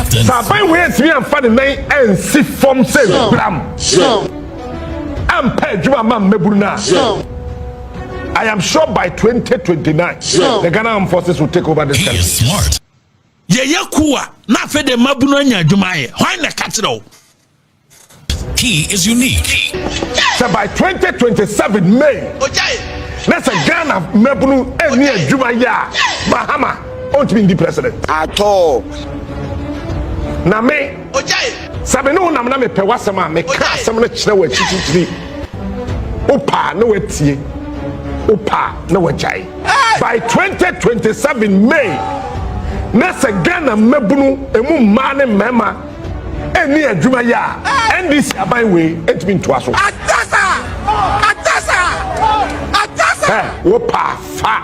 Captain. Sabai we ntimi amfa ne nan ensi form say bram. Ampe djuma mam meburu na. I am sure by 2029 the Ghana Armed Forces will take over this country. He is smart. Ye kuwa na fe de mabunu anya adwuma ye. Why na katro? He is unique. So by 2027 May. Let's say Ghana mebunu eni adwuma ya. Mahama won't be the president at all. Na me. Sabe no na me pe wasema me ka asem no kire wa chichichiri. Opa no wetie. Opa no wajai. By 2027 May. Nessa Ghana mebunu emu mane mema eni adwuma ya NDC aban we etimi nto aso atasa wopa fa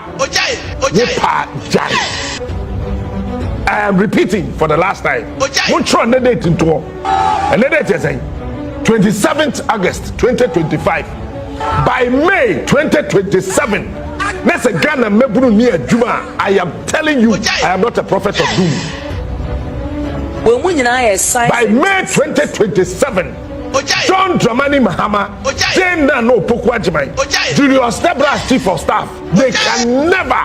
wopa jai. I am repeating for the last time. Which one date into and date is 27th August 2025. By May 2027 Nessa Ghana mebunu ni adwuma. I am telling you, I am not a prophet of doom. By May 2027, John Dramani Mahama, Jane Nano Pokwajimai, Julius Debras Chief of Staff, they can never.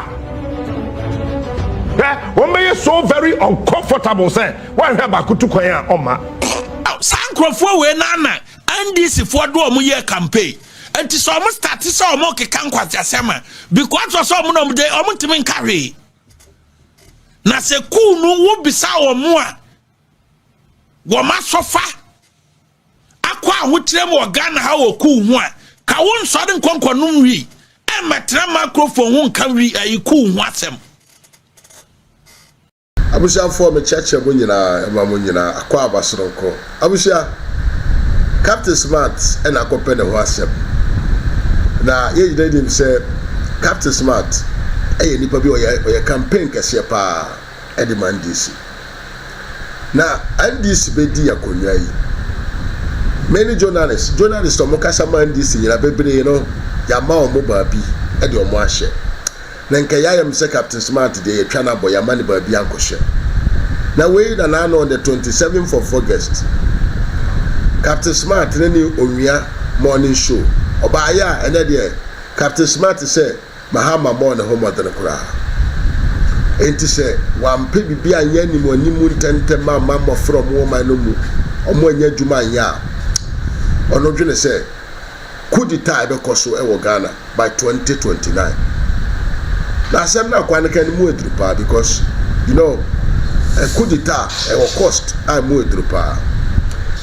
One may so very uncomfortable say, why have I could to Koya Oma? Sankrofo we nana, NDC for do omuye campaign. And so almost start to so more can because was some of the omuntimi carry. Na se ku no wo bisa wo mo a wo ma sofa akwa ahotrem wo Ghana ha wo ku hu a ka won so de nkonkonum wi e metra microphone hu nka wi ayi ku hu asem abusia for me cheche bo nyina ma mo nyina akwa abasronko abusia Captain Smart and akopene ho asem na ye dey say Captain Smart nipa bi oya campaign kese pa demand DC na NDC be di akonwa yi many journalists omo kasa man DC yira bebre no ya ma omo ba bi e de omo ahye na nka ya yam say Captain Smart de yetwa na boy ya ma ne ba bi ankɔhye na we na na on the 27th of August Captain Smart ne ni onwia morning show oba ya ene de Captain Smart say Mahama mo na homo de kura enti say wampe bibia anya ni mo animu ntente mama mo from woman no mu omo anya djuma anya ono dwene say kudita be koso e wo Ghana by 2029 na asem na kwa nka ni mu edrupa because you know kudita e wo cost I mu edrupa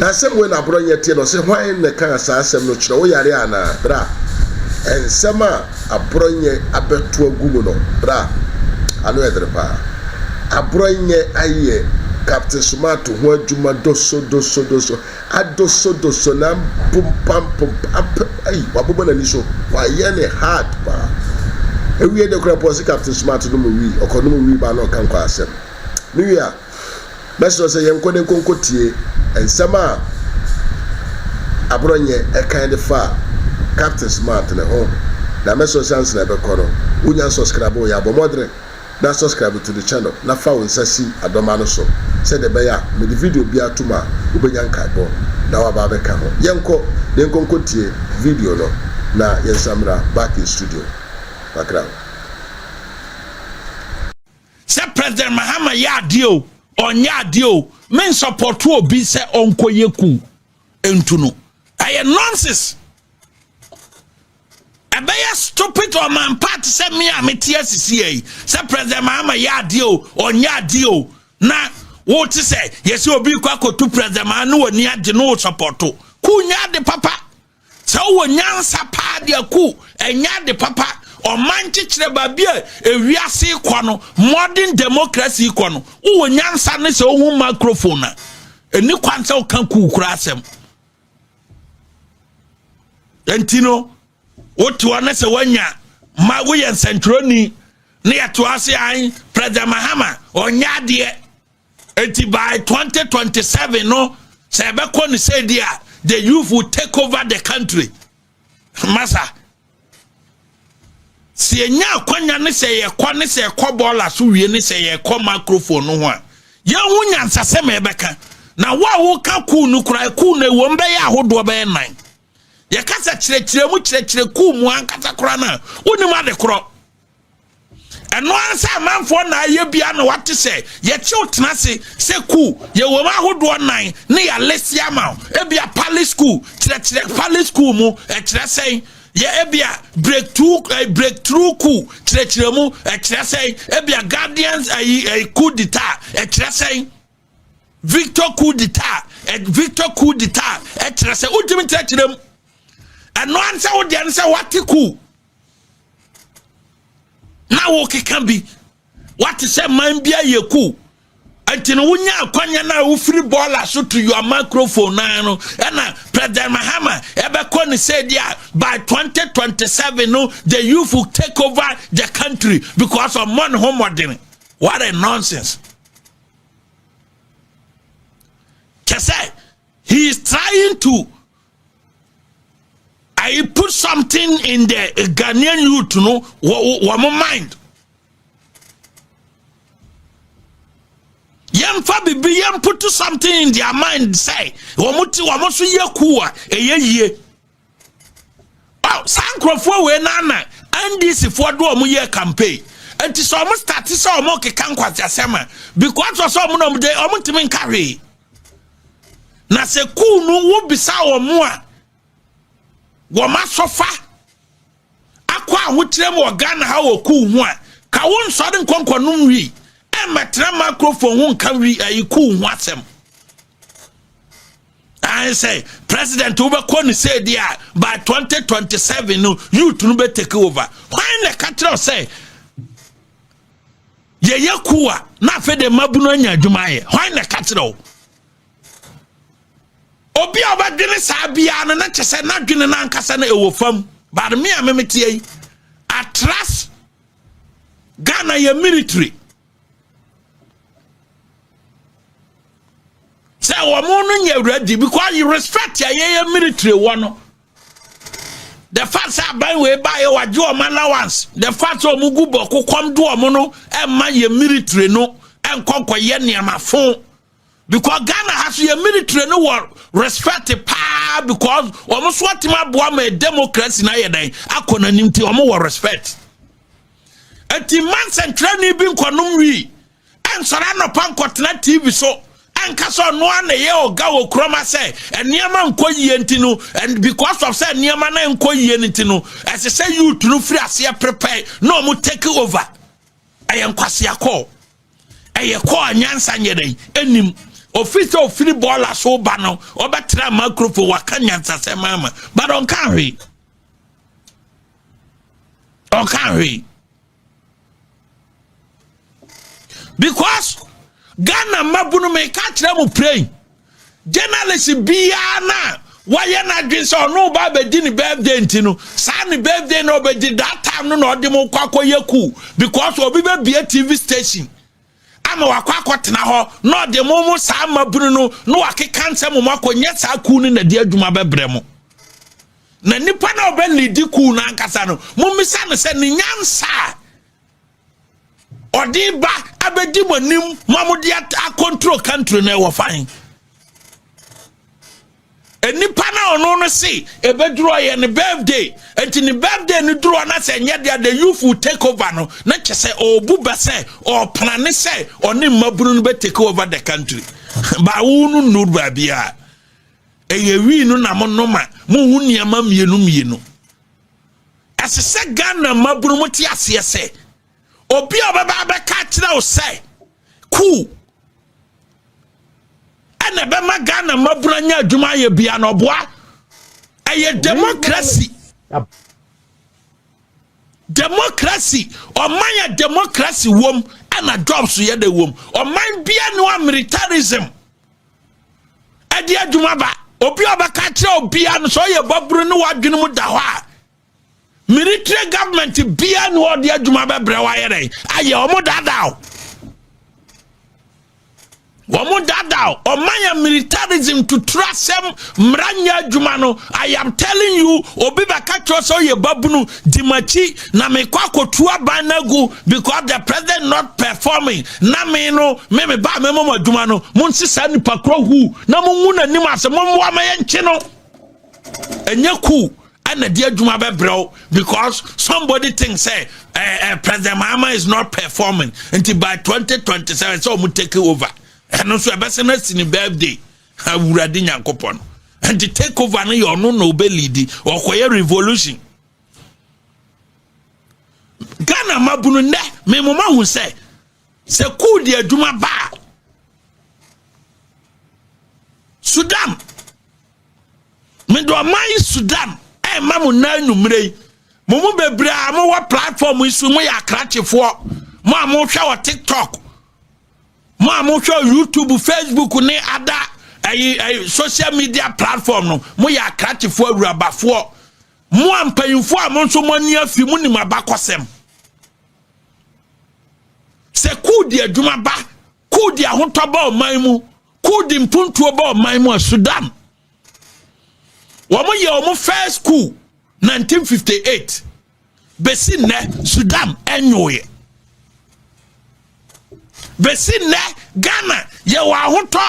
na asem we na bro nyete no say hwan na kan sa asem no kire wo yare ana bra ensema abronye abeto agumu no bra anu edrepa abronye aye Captain Smart ho adwuma doso adoso na pum ai wabobo na ni so wa ye ne hard ba ewie de kura posi Captain Smart no mo wi okono mo wi ba no kan kwa asem ni wi a meso se yen kone konkotie ensema abronye e kind of fa Captain Smart na ho na meso chance na be kono unya subscribe ya bomodre na subscribe to the channel na fa wonsasi adoma no so se de be ya me the video bia tuma ubenya nkaibo na wa ba be ka ho yenko tie video no na yensamra back in studio background se President Mahama ya dio onya dio men support obi se onkoyeku entunu aye nonsense. Abaya stupid or man part say me a metia say President Mahama ya dio onya dio na what say yes obi kwa to President Mahama no ni ade no support ku nya de papa say wo nyansa pa de ku enya de papa o man chichire ba bia ewiase kwa no modern democracy kwa no wo nyansa ne say wo microphone na eni kwansa o kan ku kura asem entino what one say wanya ma we yen centroni ne yato ase an President Mahama onya de enti by 2027 no say be ko ni say dia the youth will take over the country masa si enya kwanya ne say ye kwa ne say kwa bola so wie ne say ye kwa microphone no ho a ya hunya nsaseme ebeka na wo ka ku nu kura ku na wo mbe ya hodo be nan ya kasa kyerɛkyerɛ ku mu ankasa kura na woni ma de kro eno ansa manfo na aye bia na wate se ye kyew tenase se ku ye wo ma hodo nan ne ya lesia ma e bia palace school kyerɛkyerɛ palace school mu kyerɛ sen ye ebia breakthrough ku kyerɛkyerɛ mu kyerɛ sen ebia guardians coup d'etat kyerɛ sen Victor coup d'etat kyerɛ sen udimi kyerɛkyerɛ mu eno ansa wo de ansa wate ku na wo keka bi wate se man bia ye ku anti no wonya akwanya na wo free baller so to your microphone na no na President Mahama ebe ko ni say dia by 2027 no the youth will take over the country because of money homeworking. What a nonsense. Kese he is trying to I put something in the Ghanaian youth, one mind. Yamfa bibi yam put something in their mind. Say, wamusu ye kuwa ye. Wow, sankrofo we nana. And this if what do omu ye campaign. And so omu start so omu ke kankwa jasema because so omu no de omu timin carry. Na se ku no wo bisa omu a Woma sofa akwa ahotrem wo Ghana ha wo ku hu a ka won sode nkonkonum wi e metra microphone hu nka wi ayi ku hu asem I say president we ko ni say dia by 2027 no youth no be take over why na katra say ye ku a na fe de mabuno anya adwuma ye why na katra obi obadwene saa bia no na kyese na dwene na ankasa na ewo fam but me amemetie atras Ghana ye military say womo no nye ready because you respect ye military one the fact say ban we buy ye waje o allowance the fact o mugu boko kom do o mo no e ma ye military no enkonko ye niama fon because Ghana has a military no war respect pa because almost what my boy my democracy na yedan akona nimti omo war respect ati man central ni bi nkonum wi ensora no pankotna TV so anka so no na ye oga wo kroma say eniama nkoyie ntinu and because of say eniama na nkoyie ntinu as say you to no free ase prepare no mo take over ayenkwase akọ ayekọ anyansa nyedai enim official free baller so bano obetra microphone wakanyansa se mama but on can't because Ghana mabunu me catch them praying journalist biya na why na dwen so no ba be di ni birthday ntino sa ni birthday no be di that time no odi mo kwakoye ku because obi be be TV station ama wakwakotena ho no de momo sa mabunu no wakeka nsem mo akonye sa ku ni na de adwuma bebre mo na nipa na obe lidi ku na ankasa no momisa no se ni nyansa odi ba abedi monim mamudi a control country na wo fine enipa na ono no see ebeduro ye ne birthday enti ne birthday ni duro na se nye dia the youth will take over no na kyese obu be se o plan se oni maburu no be take over the country ba wunu nur ba bia eye wi no na mo no ma mo hu niam mienu asese Ghana maburu mo ti ase se obi obaba be ka kire o se cool ene be ma Ghana maburu anya adwuma ye bia no boa eye democracy omanya democracy wom ana jobs ye de wom oman bia no militarism ade adwuma ba obi obaka kire obi an so ye baburu no wadwene mu da ho a military government bia no ode adwuma ba bre wa ye den aye omo dada Womo dada omanya militarism to trust them mranya jumano. I am telling you obi baka so ye babunu dimachi na me kwa kotua banagu because the president not performing na me no me ba me mo jumano munsi sa nipa kro hu na mungu na nim asem mo wa me nche no enye ku ana dia juma be bro because somebody thinks say President Mahama is not performing until by 2027 so mu take over. And so a person in birthday, I would have done Yankopon. And to take over your no belly or queer revolution. Ghana Mabunde, me mama will say, cool dear Duma Ba Sudan. Me do my Sudan, Mamu Nanumre. Mumu Bebra, more platform is Sumaya Kratchi for Mamu shower TikTok. Mo show YouTube, Facebook, ne other social media platform no. Mo ya krati fo awuraba fo. Mo ampanyfo amon so mo nia fi mu ni mabakosem. Se ku di adwuma ba, ku di ahotoba oman mu, ku di mpuntuo ba oman mu Sudan. Wo mo ye wo first coup 1958. Besi ne Sudan enyoye. Besine Ghana ye wa hoto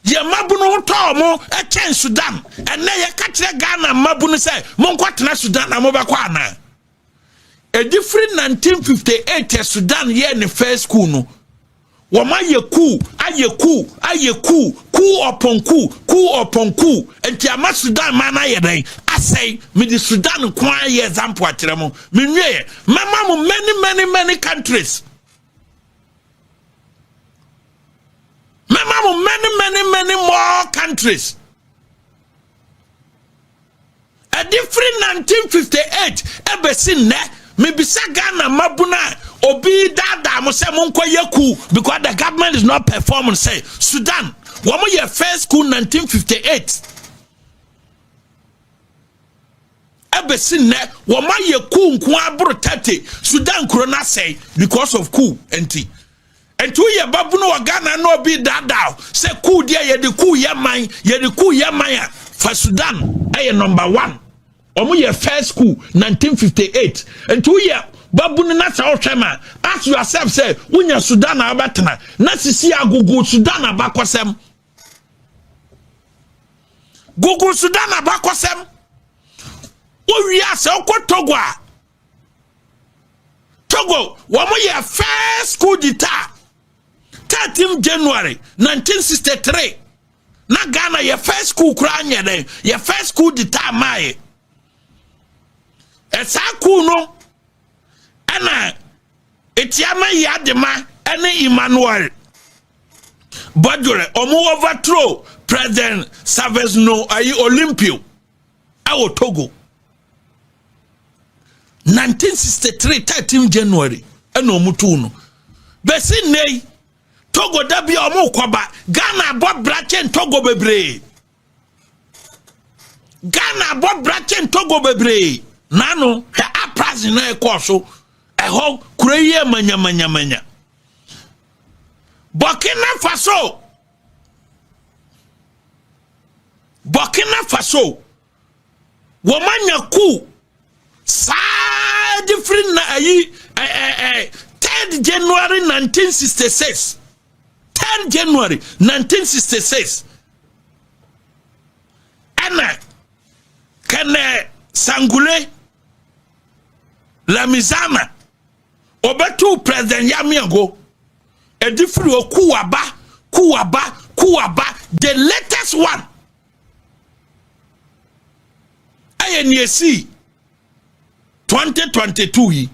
ye mabunu hoto mo e Sudan ene ye ka kire Ghana mabunu say mo nkwatena Sudan na mo bekwa ana a different 1958 Sudan ye ne first coup no wo ma ye coup upon coup enti ama Sudan ma na ye den asay me di Sudan kwa ye example akire mo me nwe mama mo many countries. Many more countries. A different 1958 ebesin ne me bisa Ghana mabuna obi dada mo say mo yeku because the government is not performing say Sudan womo ye first coup 1958 ebesin ne womo yeku nko abro 30 Sudan corona say because of coup enti. And 2 years babu no Ghana no be dada say coup dia ye de coup ye man for Sudan ay number 1 omo ye first coup 1958 and 2 years babu no na sa ohwema ask yourself say unya Sudan abatena na sisi agugu Sudan abakosem gugu Sudan abakosem o wi ase okotogo a Togo womo ye first coup d'etat 13 January 1963 na Ghana your first coup kranye den your first coup d'etat mai esa coup no ana etiama yadema ene Emmanuel Bajore omo overthrow President Savage no ayi Olympio awo Togo 1963 13 January ene omutu no besi nei Togo dabi omo kwaba Ghana bo brachen Togo bebre Ghana bo brachen Togo bebre nano ha aprazi na ekoso eho kureye manya Burkina Faso womanya ku sa different na ayi 3rd January 1966 10 January 1966 ana kane Sangule Lamizana obetu President Yamiago a different kuwaba the latest one INEC 2022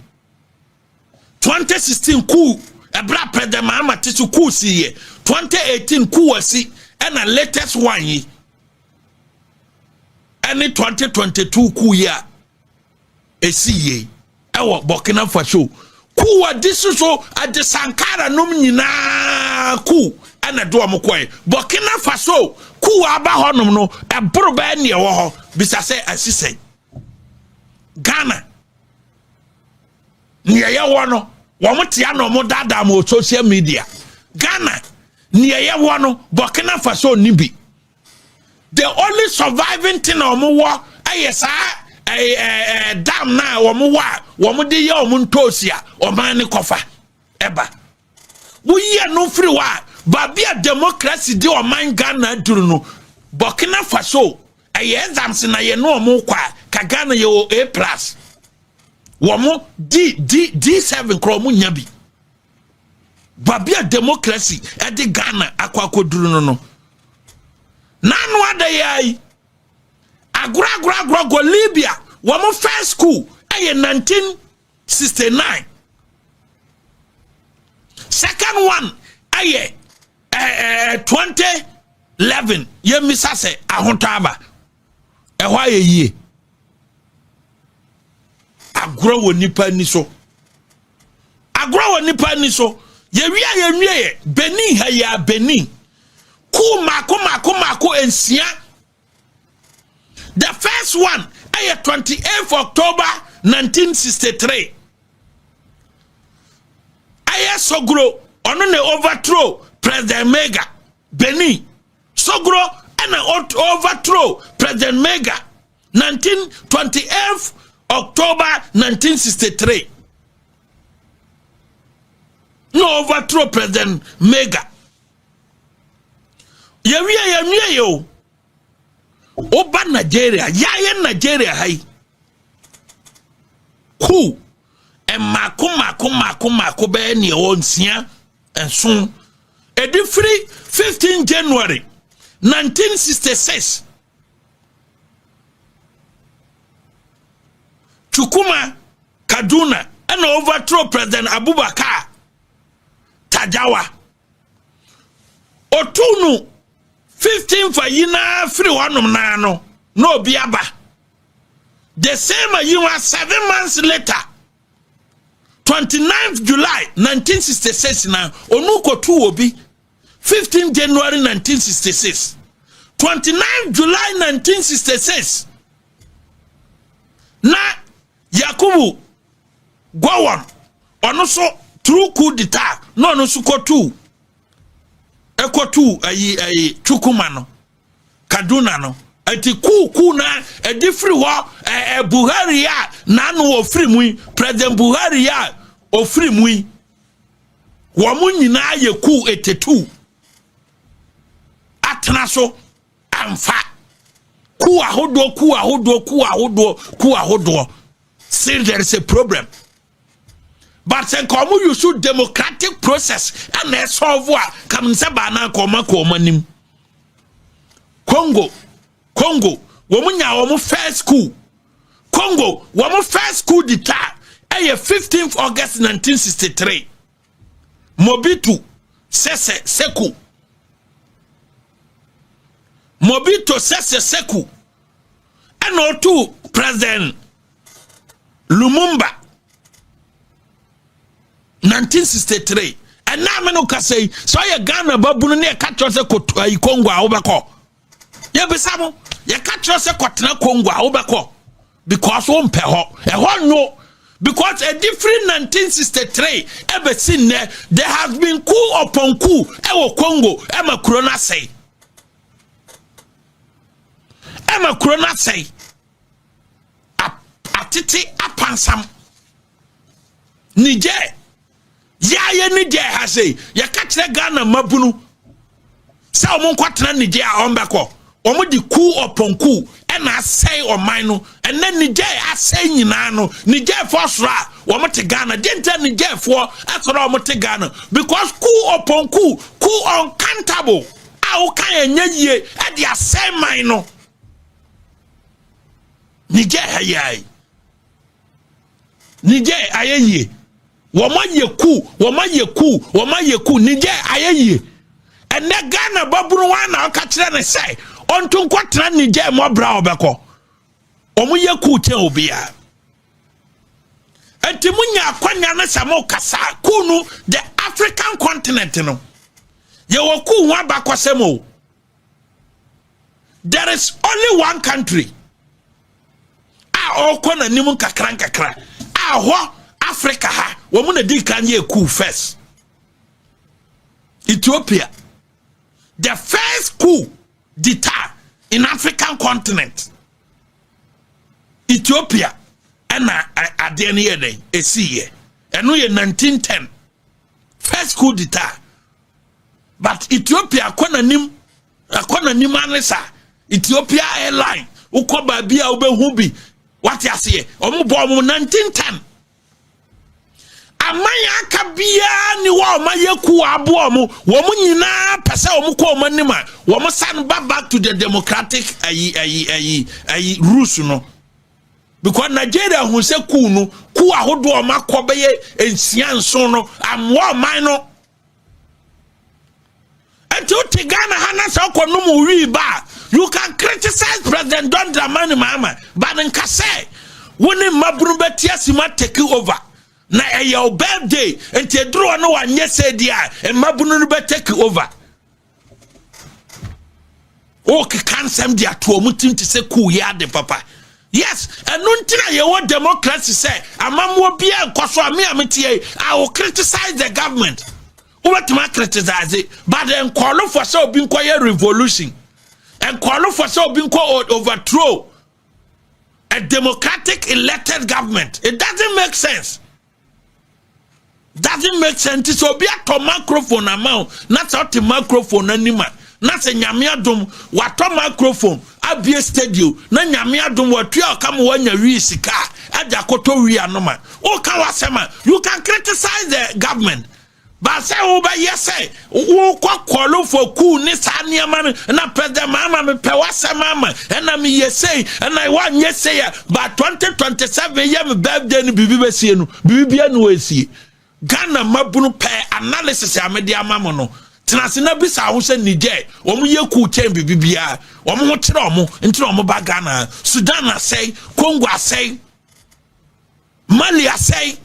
2016 coup ebra President Mahama tisu coup si ye 2018 coup wasi and a latest one ye any 2022 coup ya esi ye ewo Burkina Faso coup wa disu so ade Sankara nom nyina coup ana do amkoy Burkina Faso coup aba honom no ebro ba ne wo ho bisa se asise Ghana ne ya wo no wo motia no mo dada mo social media Ghana near ye wano Burkina Faso nibi. The only surviving thing omu wa ayesa dam na omu wa omu de ye omu ntosia omani kofa eba. We ye no free wa babia democracy de oman Ghana duru no Burkina Faso ayezamsi na ye no omu kwa ka Ghana ye o A+. Womo D7 kromu nyabi. Babia democracy edi Ghana akwa duru no. Nanu adayai agra go Libya womo first school aye 1969. Second one aye 2011 ye misase ahontaba ehwa ye yie agro wo nipa ni so ye wie Benin ha ya Benin ku mako ensia. The first one aye 28th October 1963 aye Sogro ono ne overthrow President Mega Benin. Sogro and overthrow President Mega 28th October 1963. No overthrow President Mega. Ye yo. Oba Nigeria, Nigeria hai. Ku e mako be ni onsia and soon. E di free 15 January 1966. Chukuma Kaduna and overthrow President Abubakar Tajawa. Otunu 15 for yina free one nano no biaba. The same year 7 months later 29th July 1966 na onuko tu obi 15 January 1966 29th July 1966 na Yakubu Gowon ono so through coup d'etat no no so kotu ekotu ayi Chukuma no Kaduna no ati ku na edi free ho Buhari ya na no ofri mu President Buhari ya ofri mu wo mu nyina ye ku 82 atena so amfa ku ahodo still there is a problem. But sen come you should democratic process and they solve what come sabana koma nim. Congo womunya womu first school. Congo womu first school d'etat 15th August 1963. Mobutu Sese Seko. Mobutu Sese Seko. And also President Lumumba 1963. And now menu ka say so ye Ghana babu no ne ka tro se Congo a wobekọ. Ye besamo ye ka tro se kotena Congo a wobekọ because wo mpe ho. E ho no because a different 1963 ever seen there has been coup upon coup e wo Congo e ma corona say. E ma corona say. Atiti apansam Niger ya Niger ha say ya ka kire Ghana mabunu sa omon kwatena Niger a ombeko omo di coup upon coup e na say oman no and then Niger asay nyina no Niger for sra omo te Ghana denta Niger for asra omo te Ghana because coup upon coup uncountable a o kan enya yie e di asay man no Niger hayai Niger ayeye woma ye ku Niger ayeye and the Ghana baburu wana ka kire ne say onto nkwatena Niger mo bra obeko omo ye ku che obia enti munya akwanya na samo kasa kunu the African continent no ye wo ku wa bakwasemo. There is only one country a okona nimu kakra ho Africa ha wo mu na di kan ye ku first Ethiopia the first coup d'etat in African continent. Ethiopia and at the end of the day, and we in 1910 first coup d'etat. But Ethiopia akona nim anesa Ethiopia airline ukoba bia obehubi what you say omubo 1910 amanya akabia ni wa mayeku abo mu wo mu nyina pese omukọ omanima wo mu san back to the democratic rules no because Nigeria hu se ku no ku ahodo o makobeye ensia nso no amwo man no until Tigana Hana Soko you can criticize President John Dramani Mahama, but in Kase, when Mabrubetia Sima take over, na your birthday, and te draw no one yes said yeah, and Mabunube take over. Okay, can't send their to a mutim to say cool yard, papa. Yes, and nuntina you want democracy say, a man will be a Koswa I will criticize the government. What ma criticize it, but then call for so being quiet revolution and call for so being called overthrow a democratic elected government. It doesn't make sense. Doesn't make sense. So be a microphone amount, not out the microphone anymore. Not a nyamiadum, what a microphone, a be a studio, na nyamiadum, what you come when you reach a car at the Kotoria Noma. Oh, Kawasema, you can criticize the government. But say over yes say who call for cool nisania man na President Mahama me pewasa mama and I me yes say and I want yes say but 2027 year me birthday ni bibi besie no bibi anu esi Ghana mabunu pe analysis ya media mama no tenase na bisa ho se Niger omo ye cool chain bibi bia omo ho kire omo ntire omo ba Ghana Sudan asay Congo asay Mali asay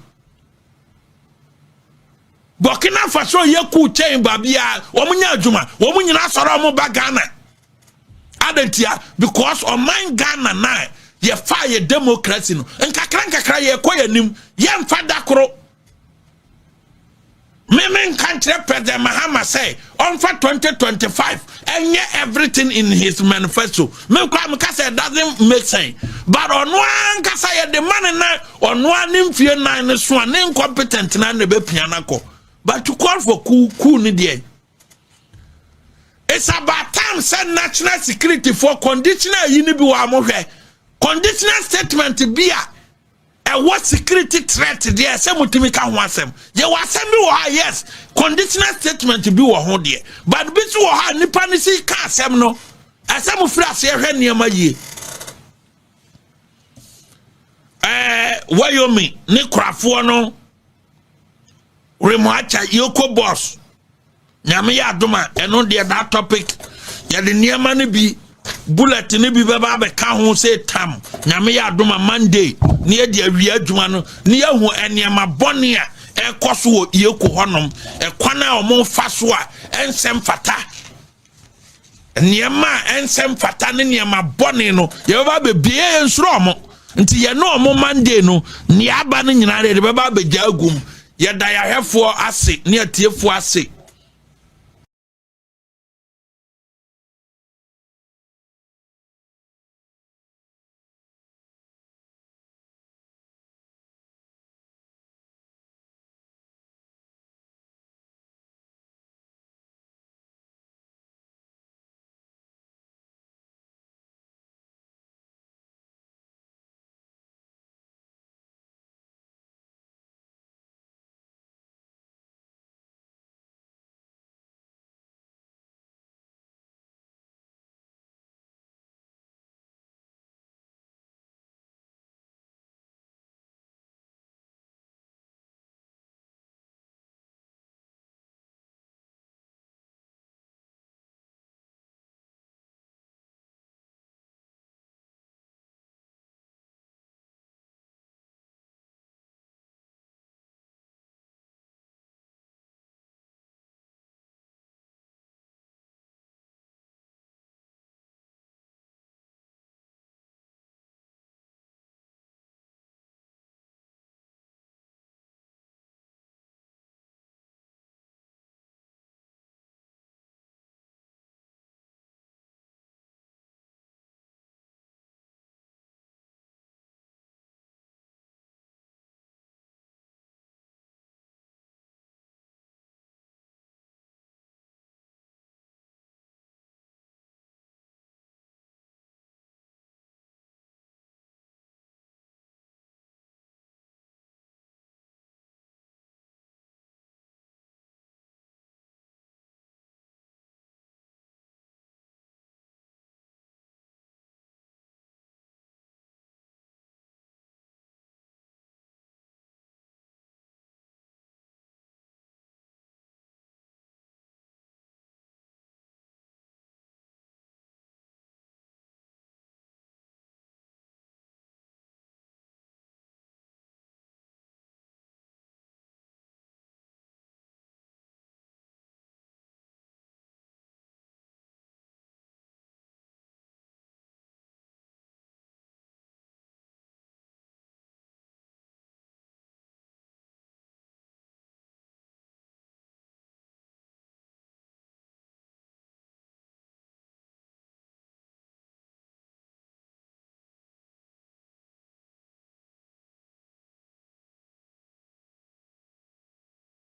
Burkina Faso ye ku chain babia omunya adwuma omunyina soro omo ba Ghana adentia because on mine Ghana na ye fire democracy no nkakra ye koyanim ye mfada koro memen country President Mahama say on for 2025 and everything in his manifesto me kwa say doesn't make sense but on one kasa ye the man na on one nimfie na ne so an incompetent na ne be piana ko. But to call for cool ni there. It's about time send national security for conditional yinibi conditional statement be a what security threat there say mutimi ka ho asem ye wasem bi yes conditional statement be wo ho there but bi so ha nipa ni si ka asem no asem firi ase hwe niam yie Wyoming ni krafo no Remoacha Yoko boss. Nyame ya adoma eno de that topic. Ya de niema ne bi bullet ne bi baba be ka ho say tam. Nyame ya adoma Monday ne ye de awia adwuma no ne ye hu eniema bone a ekoso wo Yoko honom. Ekwana omo fa so a ensem fata. Niema ensem fata ne niema bone no ye baba be bie ensuro omo. Nti ye no omo Monday no ne aba ne nyina de baba be jagum. Yada ya hefo ase ne atiefo ase